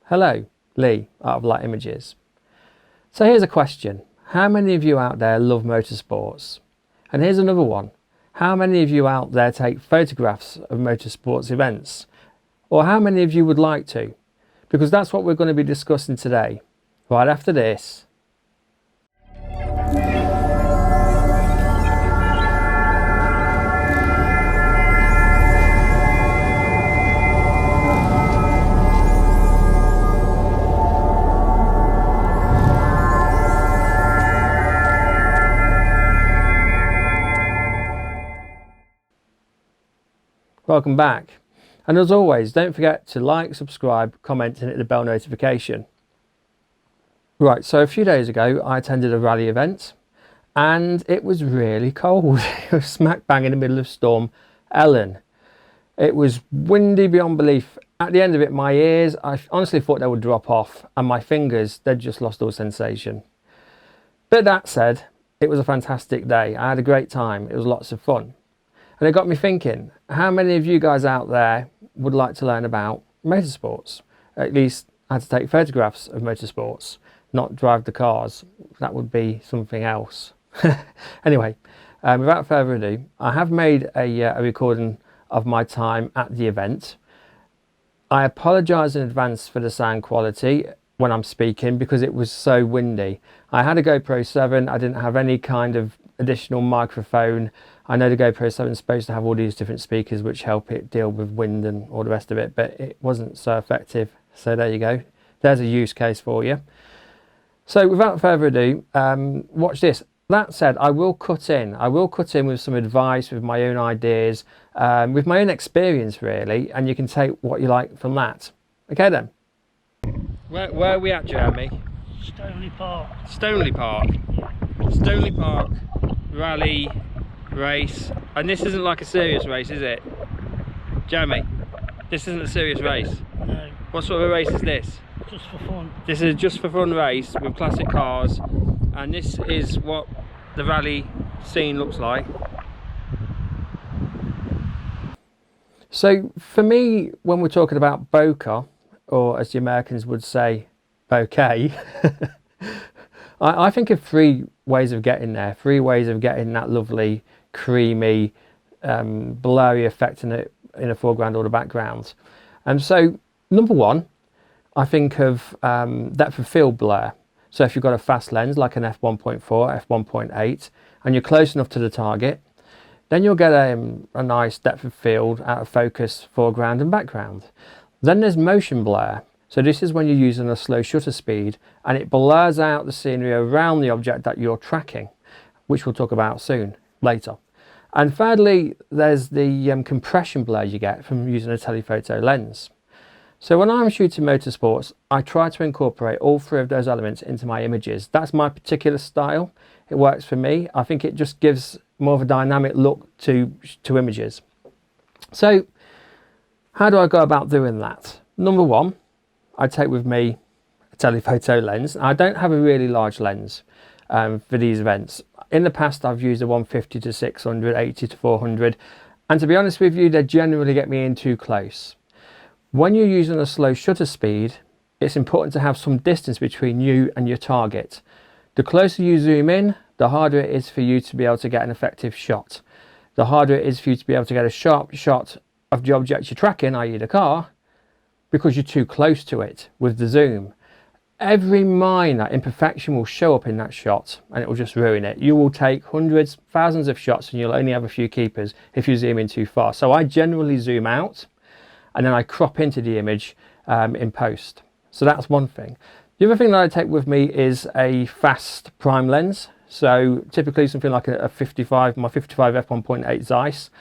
Hello, Lee, Art of Light Images. So here's a question. How many of you out there love motorsports? And here's another one. How many of you out there take photographs of motorsports events? Or how many of you would like to? Because that's what we're going to be discussing today, right after this. Welcome back. And as always, don't forget to like, subscribe, comment and hit the bell notification. Right, so a few days ago I attended a rally event and it was really cold. It was smack bang in the middle of Storm Ellen. It was windy beyond belief. At the end of it, my ears, I honestly thought they would drop off, and my fingers, they'd just lost all sensation. But that said, it was a fantastic day. I had a great time. It was lots of fun. And it got me thinking, how many of you guys out there would like to learn about motorsports? At least how to take photographs of motorsports, not drive the cars. That would be something else. Anyway, without further ado, I have made a recording of my time at the event. I apologise in advance for the sound quality when I'm speaking because it was so windy. I had a GoPro 7, I didn't have any kind of additional microphone. I know the GoPro 7 is supposed to have all these different speakers which help it deal with wind and all the rest of it, but it wasn't so effective. So there you go. There's a use case for you. So without further ado, watch this. That said, I will cut in with some advice, with my own ideas, with my own experience really, and you can take what you like from that. Okay then. Where are we at, Jeremy? Stoneleigh Park. Stoneleigh Park. Stoneleigh Park rally race. And this isn't like a serious race, is it? Jeremy, this isn't a serious race. No. What sort of a race is this? Just for fun. This is just for fun race with classic cars, and this is what the rally scene looks like. So for me, when we're talking about bokeh, or as the Americans would say, bouquet, I think of three ways of getting there, three ways of getting that lovely, creamy, blurry effect in a foreground or the background. And so, number one, I think of depth of field blur. So if you've got a fast lens like an f1.4, f1.8, and you're close enough to the target, then you'll get a nice depth of field, out of focus, foreground and background. Then there's motion blur. So this is when you're using a slow shutter speed and it blurs out the scenery around the object that you're tracking, which we'll talk about later. And thirdly, there's the compression blur you get from using a telephoto lens. So when I'm shooting motorsports, I try to incorporate all three of those elements into my images. That's my particular style. It works for me. I think it just gives more of a dynamic look to images. So how do I go about doing that? Number one, I take with me a telephoto lens. I don't have a really large lens for these events. In the past, I've used a 150 to 600, 80 to 400. And to be honest with you, they generally get me in too close. When you're using a slow shutter speed, it's important to have some distance between you and your target. The closer you zoom in, the harder it is for you to be able to get an effective shot. The harder it is for you to be able to get a sharp shot of the object you're tracking, i.e. the car, because you're too close to it with the zoom. Every minor imperfection will show up in that shot and it will just ruin it. You will take hundreds, thousands of shots and you'll only have a few keepers if you zoom in too far. So I generally zoom out and then I crop into the image in post. So that's one thing. The other thing that I take with me is a fast prime lens. So typically something like a 55, my 55 f1.8 Zeiss,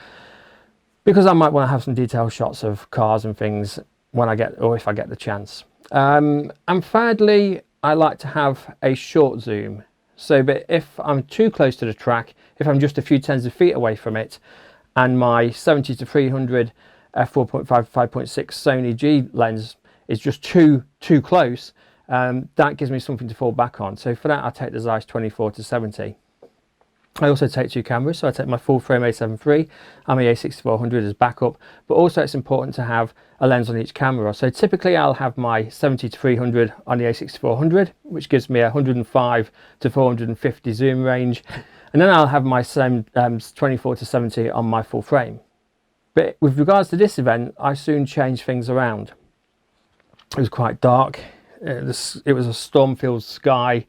because I might want to have some detailed shots of cars and things when I get, or if I get the chance. And thirdly, I like to have a short zoom. So but if I'm too close to the track, if I'm just a few tens of feet away from it, and my 70 to 300 f4.5 5.6 Sony G lens is just too close, that gives me something to fall back on. So for that, I take the Zeiss 24 to 70. I also take two cameras, so I take my full frame A7 III and my A6400 as backup, but also it's important to have a lens on each camera. So typically I'll have my 70-300 on the A6400, which gives me a 105 to 450 zoom range, and then I'll have my same 24-70 on my full frame. But with regards to this event, I soon changed things around. It was quite dark, it was a storm-filled sky,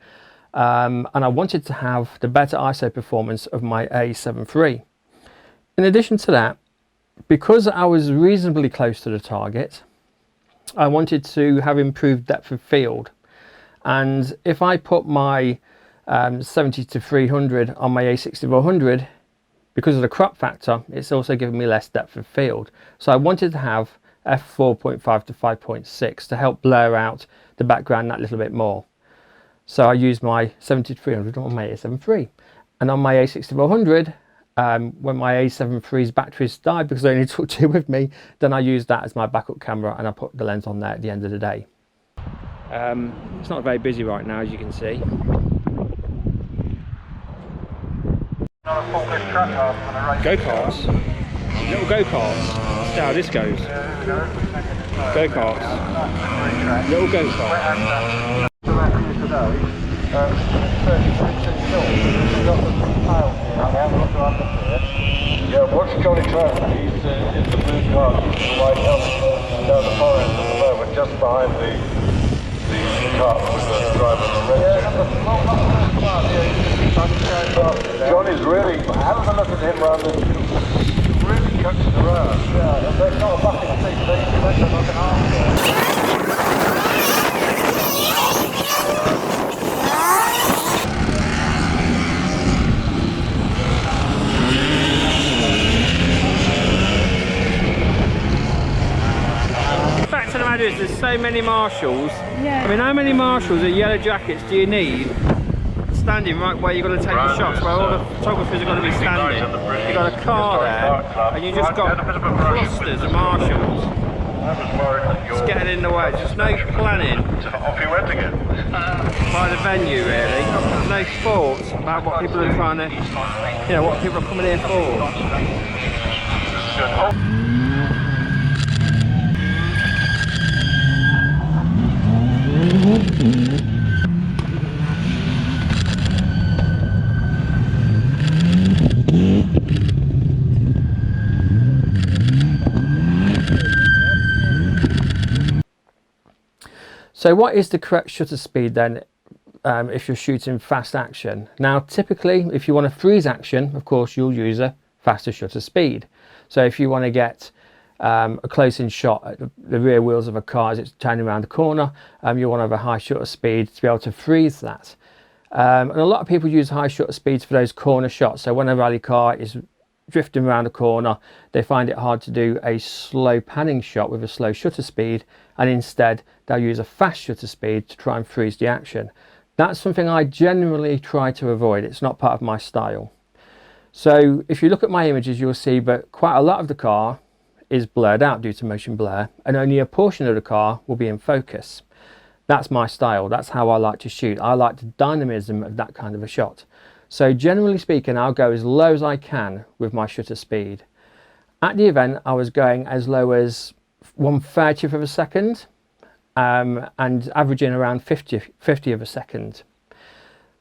and I wanted to have the better ISO performance of my A7 III. In addition to that, because I was reasonably close to the target, I wanted to have improved depth of field. And if I put my 70-300 on my A6400, because of the crop factor, it's also giving me less depth of field. So I wanted to have f4.5 to 5.6 to help blur out the background that little bit more. So I used my 70-300 on my A7 III, and on my A6400, when my A7 III's batteries died because I only took two with me, then I used that as my backup camera and I put the lens on there at the end of the day. It's not very busy right now, as you can see. Go-karts, little go-karts. See how this goes. Go-karts, little go-karts. Yeah, watch Johnny Trent. He's in the blue car, keeping the white helmet down the far end of the moment, just behind the car with the driver on the red. Johnny's really, have a look at him round this, really coaching around. Yeah, and they're not a bucket seat, they're like an arm. There's so many marshals. Yeah. I mean, how many marshals or yellow jackets do you need standing right where you're going to take the shots, where all the photographers are going to be standing? You've got a car there, and you just got clusters of marshals just getting in the way. There's no planning by the venue, really. There's no thought about what people are trying to, you know, what people are coming here for. So what is the correct shutter speed then if you're shooting fast action? Now typically if you want to freeze action, of course you'll use a faster shutter speed. So if you want to get a close-in shot at the rear wheels of a car as it's turning around the corner, you want to have a high shutter speed to be able to freeze that. And a lot of people use high shutter speeds for those corner shots. So when a rally car is drifting around a corner, they find it hard to do a slow panning shot with a slow shutter speed, and instead they'll use a fast shutter speed to try and freeze the action. That's something I generally try to avoid. It's not part of my style. So if you look at my images, you'll see that quite a lot of the car is blurred out due to motion blur, and only a portion of the car will be in focus. That's my style. That's how I like to shoot. I like the dynamism of that kind of a shot. So generally speaking, I'll go as low as I can with my shutter speed. At the event, I was going as low as 1/30th of a second and averaging around 50 of a second.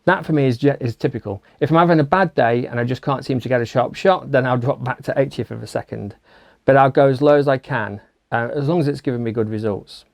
That for me is typical. If I'm having a bad day and I just can't seem to get a sharp shot, then I'll drop back to 80th of a second. But I'll go as low as I can, as long as it's giving me good results.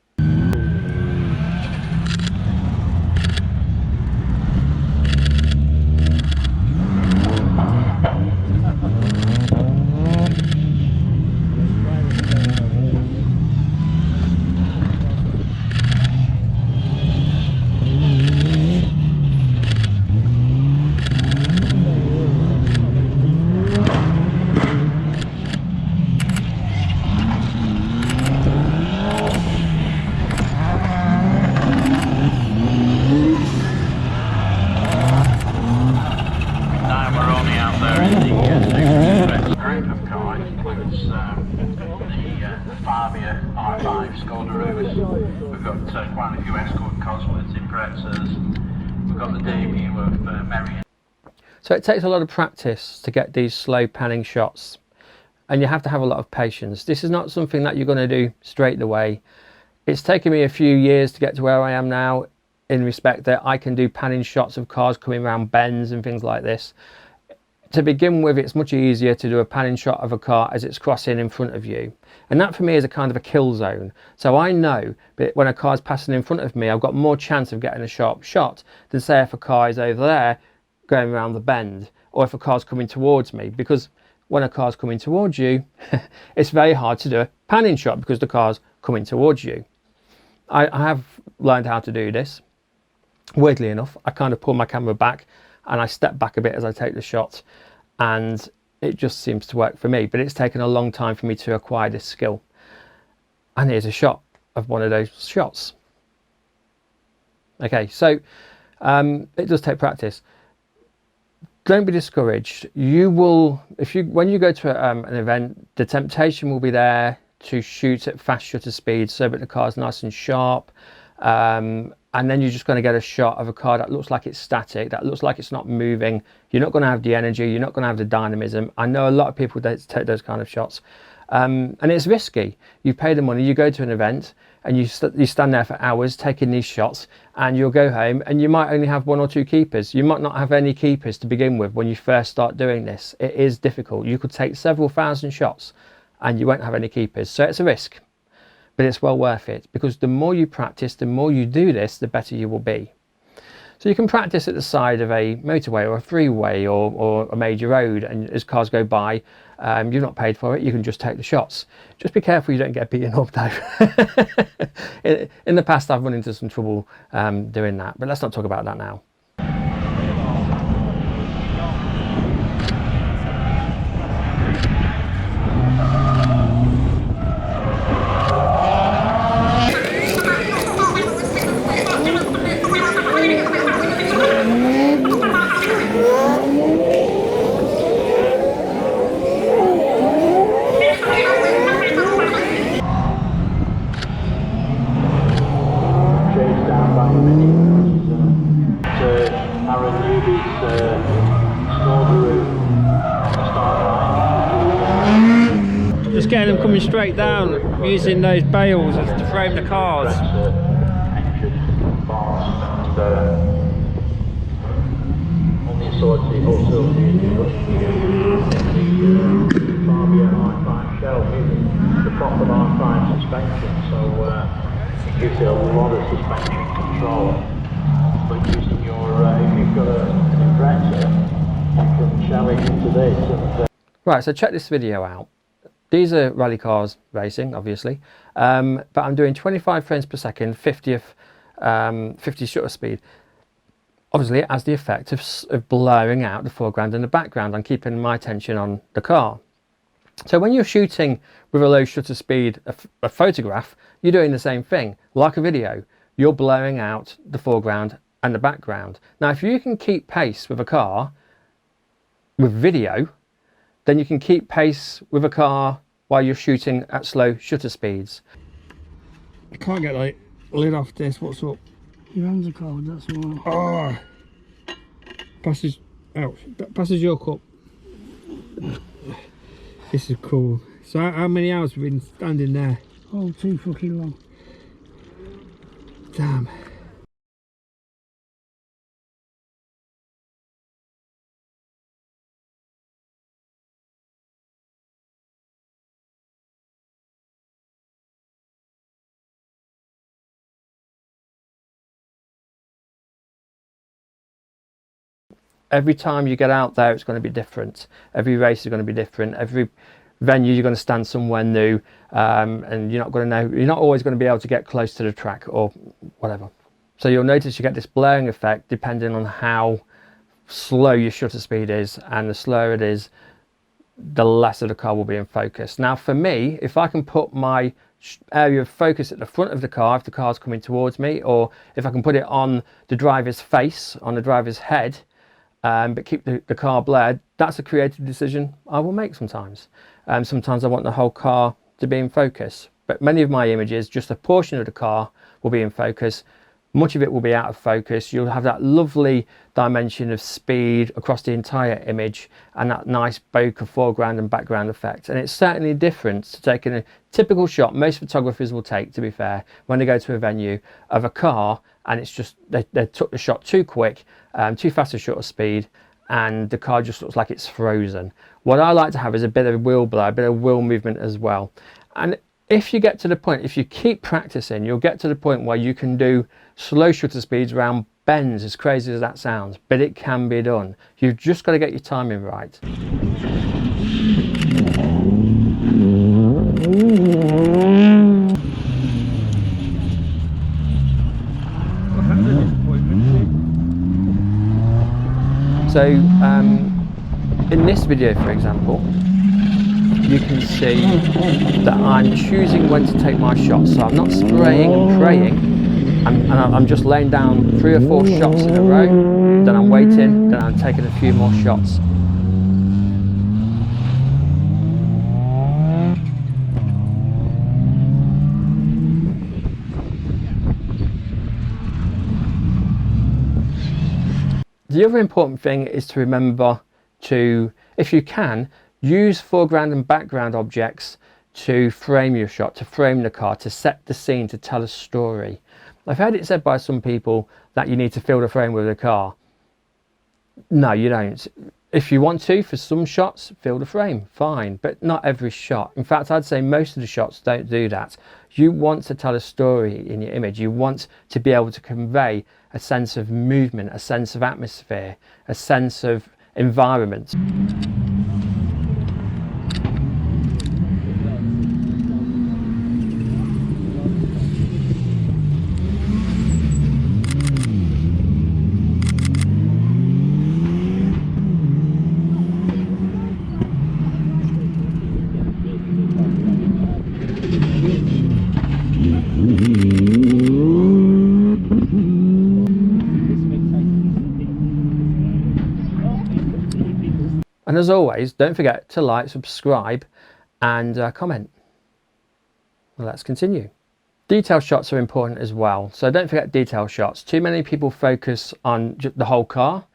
We've got quite a few Escort Cosworths, Imprezas. We've got the debut of Merriam. So it takes a lot of practice to get these slow panning shots, and you have to have a lot of patience. This is not something that you're going to do straight away. It's taken me a few years to get to where I am now, in respect that I can do panning shots of cars coming around bends and things like this. To begin with, it's much easier to do a panning shot of a car as it's crossing in front of you, and that for me is a kind of a kill zone. So I know that when a car is passing in front of me, I've got more chance of getting a sharp shot than say if a car is over there going around the bend, or if a car's coming towards me, because when a car's coming towards you it's very hard to do a panning shot because the car's coming towards you. I have learned how to do this. Weirdly enough, I kind of pull my camera back and I step back a bit as I take the shot, and it just seems to work for me, but it's taken a long time for me to acquire this skill. And here's a shot of one of those shots. Okay, so it does take practice. Don't be discouraged. You will, when you go to an event, the temptation will be there to shoot at fast shutter speed so that the car's nice and sharp, and then you're just going to get a shot of a car that looks like it's static, that looks like it's not moving. You're not going to have the energy, you're not going to have the dynamism. I know a lot of people that take those kind of shots, and it's risky. You pay the money, you go to an event, and you stand there for hours taking these shots, and you'll go home and you might only have 1 or 2 keepers. You might not have any keepers to begin with when you first start doing this. It is difficult. You could take several thousand shots and you won't have any keepers. So it's a risk, but it's well worth it, because the more you practice, the more you do this, the better you will be. So you can practice at the side of a motorway or a freeway or a major road, and as cars go by, you've not paid for it, you can just take the shots. Just be careful you don't get beaten up though. In the past I've run into some trouble doing that, but let's not talk about that now. Just getting them coming straight down using those bales to frame the cars. The proper R5 suspension, so it gives it a lot of suspension control. But using your, if you've got an Impreza, you can shove it into this. And, Right, so check this video out. These are rally cars racing, obviously, but I'm doing 25 frames per second, 50 shutter speed. Obviously, it has the effect of blurring out the foreground and the background and keeping my attention on the car. So when you're shooting with a low shutter speed, a photograph, you're doing the same thing. Like a video, you're blurring out the foreground and the background. Now, if you can keep pace with a car with video, then you can keep pace with a car while you're shooting at slow shutter speeds. I can't get the lid off this. What's up? Your hands are cold, that's all. Oh, passes your cup. This is cool. So how many hours have we been standing there? Oh, too fucking long. Damn. Every time you get out there, it's going to be different. Every race is going to be different. Every venue, you're going to stand somewhere new, and you're not going to know. You're not always going to be able to get close to the track or whatever. So you'll notice you get this blurring effect depending on how slow your shutter speed is, and the slower it is, the less of the car will be in focus. Now, for me, if I can put my area of focus at the front of the car, if the car's coming towards me, or if I can put it on the driver's face, on the driver's head, but keep the car blurred, that's a creative decision I will make sometimes. Sometimes I want the whole car to be in focus, but many of my images, just a portion of the car will be in focus, much of it will be out of focus. You'll have that lovely dimension of speed across the entire image and that nice bokeh foreground and background effect. And it's certainly different to taking a typical shot most photographers will take, to be fair, when they go to a venue of a car and it's just they took the shot too quick, too fast a shutter speed, and the car just looks like it's frozen. What I like to have is a bit of wheel blur, a bit of wheel movement as well. And if you get to the point, if you keep practicing, you'll get to the point where you can do slow shutter speeds around bends, as crazy as that sounds, but it can be done. You've just got to get your timing right. So in this video, for example, you can see that I'm choosing when to take my shots. So I'm not spraying and praying. I'm just laying down 3 or 4 shots in a row, then I'm waiting, then I'm taking a few more shots. The other important thing is to remember to, if you can, use foreground and background objects to frame your shot, to frame the car, to set the scene, to tell a story. I've heard it said by some people that you need to fill the frame with the car. No, you don't. If you want to, for some shots, fill the frame, fine, but not every shot. In fact, I'd say most of the shots don't do that. You want to tell a story in your image. You want to be able to convey a sense of movement, a sense of atmosphere, a sense of environment. And as always, don't forget to like, subscribe and comment. Well, let's continue. Detail shots are important as well. So don't forget detail shots. Too many people focus on the whole car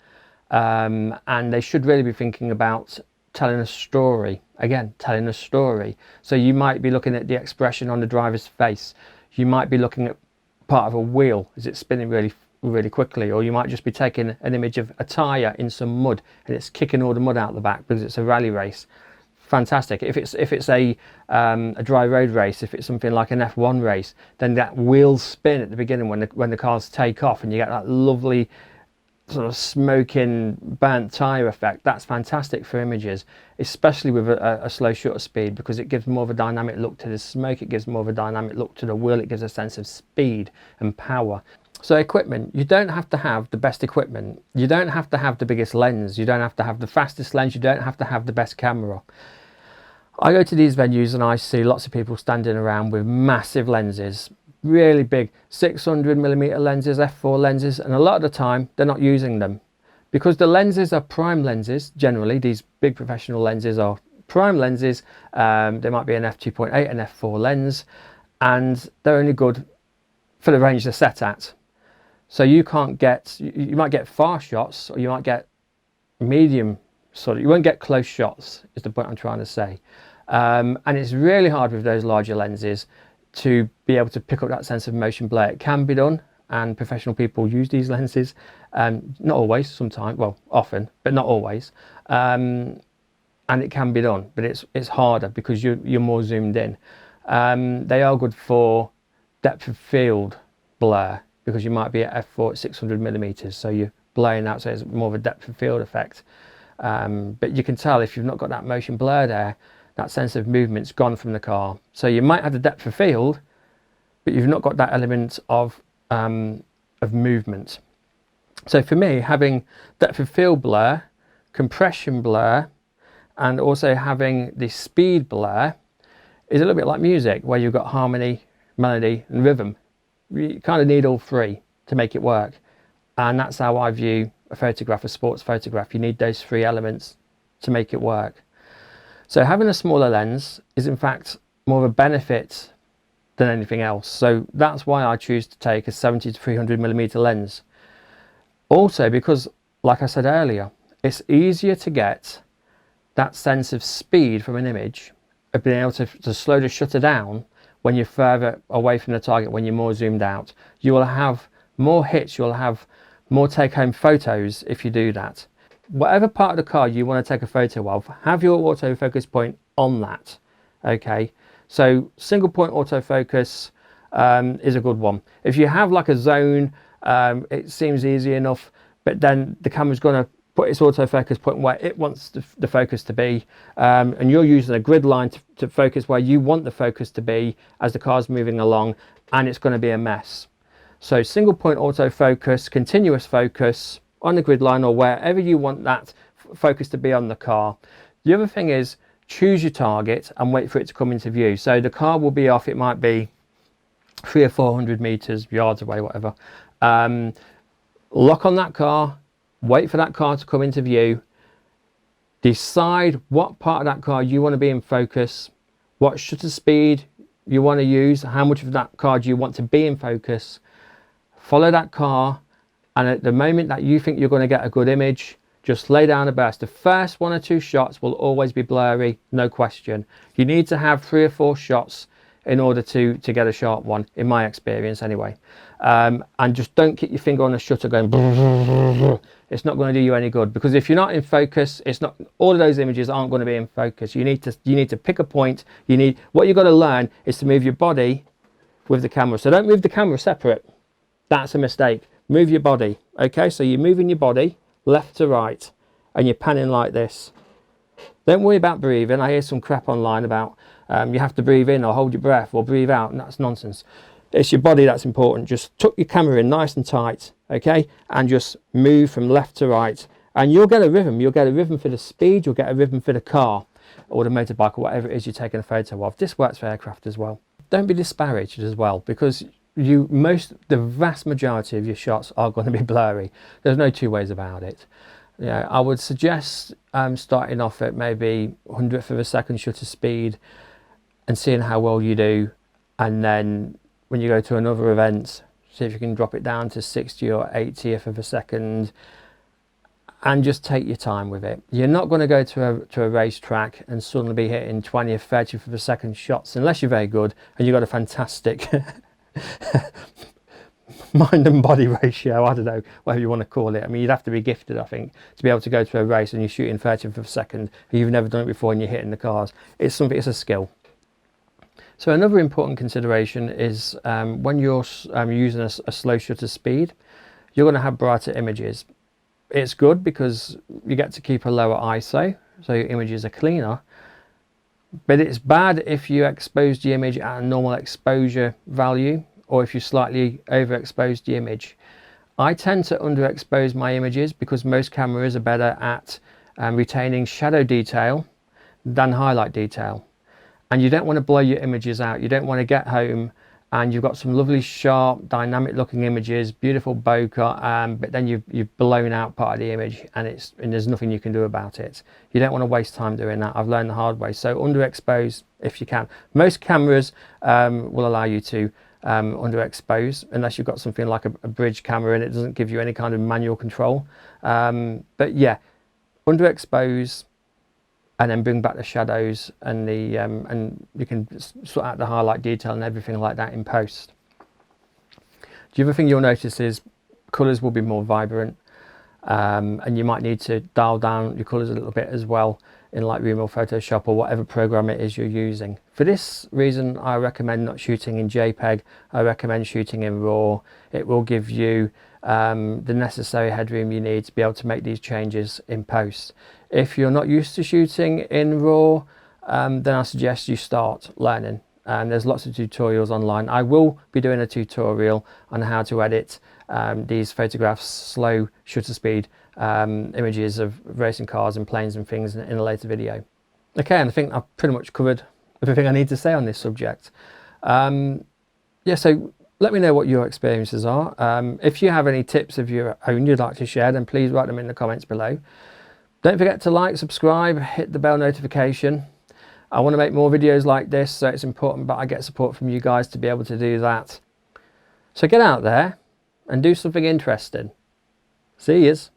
and they should really be thinking about telling a story. Again, telling a story. So you might be looking at the expression on the driver's face. You might be looking at part of a wheel as it's spinning really quickly, or you might just be taking an image of a tyre in some mud and it's kicking all the mud out the back because it's a rally race. Fantastic. If it's a dry road race, if it's something like an F1 race, then that wheel spin at the beginning when the cars take off and you get that lovely sort of smoking burnt tyre effect, that's fantastic for images, especially with a slow shutter speed, because it gives more of a dynamic look to the smoke, it gives more of a dynamic look to the wheel, it gives a sense of speed and power. So equipment, you don't have to have the best equipment, you don't have to have the biggest lens, you don't have to have the fastest lens, you don't have to have the best camera. I go to these venues and I see lots of people standing around with massive lenses, really big 600mm lenses, f4 lenses, and a lot of the time they're not using them because the lenses are prime lenses. Generally these big professional lenses are prime lenses. They might be an f2.8 and f4 lens, and they're only good for the range they're set at. So you can't get, you might get far shots, or you might get medium sort of, you won't get close shots is the point I'm trying to say. And it's really hard with those larger lenses to be able to pick up that sense of motion blur. It can be done, and professional people use these lenses, not always, sometimes, well, often, but not always. And it can be done, but it's harder because you're more zoomed in. They are good for depth of field blur, because you might be at f4 at 600mm, so you're blurring out, so it's more of a depth of field effect. But you can tell if you've not got that motion blur there, that sense of movement's gone from the car. So you might have the depth of field, but you've not got that element of movement. So for me, having depth of field blur, compression blur, and also having the speed blur is a little bit like music, where you've got harmony, melody and rhythm. You kind of need all three to make it work, and that's how I view a photograph, a sports photograph. You need those three elements to make it work. So having a smaller lens is in fact more of a benefit than anything else. So that's why I choose to take a 70 to 300mm lens. Also because, like I said earlier, it's easier to get that sense of speed from an image, of being able to slow the shutter down when you're further away from the target, when you're more zoomed out. You will have more hits, you'll have more take-home photos if you do that. Whatever part of the car you want to take a photo of, have your autofocus point on that. Okay, so single point autofocus is a good one. If you have like a zone, it seems easy enough, but then the camera's going to put its autofocus point where it wants the focus to be, and you're using a grid line to focus where you want the focus to be as the car's moving along, and it's going to be a mess. So single point autofocus, continuous focus on the grid line or wherever you want that focus to be on the car. The other thing is, choose your target and wait for it to come into view. So the car will be off, it might be 300 or 400 meters, yards away, whatever. Lock on that car, wait for that car to come into view, decide what part of that car you want to be in focus, what shutter speed you want to use, how much of that car do you want to be in focus. Follow that car, and at the moment that you think you're going to get a good image, just lay down a burst. The first 1 or 2 shots will always be blurry, no question. You need to have 3 or 4 shots in order to get a sharp one, in my experience anyway. And just don't keep your finger on the shutter going it's not going to do you any good, because if you're not in focus, it's not, all of those images aren't going to be in focus. You need to pick a point. What you've got to learn is to move your body with the camera. So don't move the camera separate. That's a mistake. Move your body. Okay, so you're moving your body left to right and you're panning like this. Don't worry about breathing. I hear some crap online about you have to breathe in or hold your breath or breathe out, and that's nonsense. It's your body that's important. Just tuck your camera in nice and tight, okay, and just move from left to right, and you'll get a rhythm. You'll get a rhythm for the speed, you'll get a rhythm for the car or the motorbike or whatever it is you're taking a photo of. This works for aircraft as well. Don't be disparaged as well, because the vast majority of your shots are going to be blurry. There's no two ways about it. Yeah, I would suggest starting off at maybe 100th of a second shutter speed and seeing how well you do, and then when you go to another event, see if you can drop it down to 60 or 80th of a second, and just take your time with it. You're not going to go to a racetrack and suddenly be hitting 20th, 30th of a second shots unless you're very good and you've got a fantastic mind and body ratio, I don't know, whatever you want to call it. I mean, you'd have to be gifted, I think, to be able to go to a race and you're shooting 30th of a second and you've never done it before and you're hitting the cars. It's a skill. So another important consideration is when you're using a slow shutter speed, you're going to have brighter images. It's good because you get to keep a lower ISO, so your images are cleaner, but it's bad if you expose the image at a normal exposure value, or if you slightly overexpose the image. I tend to underexpose my images because most cameras are better at retaining shadow detail than highlight detail. And you don't want to blow your images out. You don't want to get home and you've got some lovely, sharp, dynamic looking images, beautiful bokeh, but then you've blown out part of the image and there's nothing you can do about it. You don't want to waste time doing that. I've learned the hard way. So underexpose if you can. Most cameras will allow you to underexpose, unless you've got something like a bridge camera and it doesn't give you any kind of manual control. But yeah, underexpose, and then bring back the shadows and and you can sort out the highlight detail and everything like that in post. The other thing you'll notice is colours will be more vibrant, and you might need to dial down your colours a little bit as well in Lightroom or Photoshop or whatever program it is you're using. For this reason, I recommend not shooting in JPEG. I recommend shooting in RAW. It will give you the necessary headroom you need to be able to make these changes in post. If you're not used to shooting in RAW, then I suggest you start learning. There's lots of tutorials online. I will be doing a tutorial on how to edit these photographs, slow shutter speed images of racing cars and planes and things in a later video. Okay, and I think I've pretty much covered everything I need to say on this subject. Yeah, so let me know what your experiences are. If you have any tips of your own you'd like to share, then please write them in the comments below. Don't forget to like, subscribe, hit the bell notification. I want to make more videos like this, so it's important that I get support from you guys to be able to do that. So get out there and do something interesting. See yous.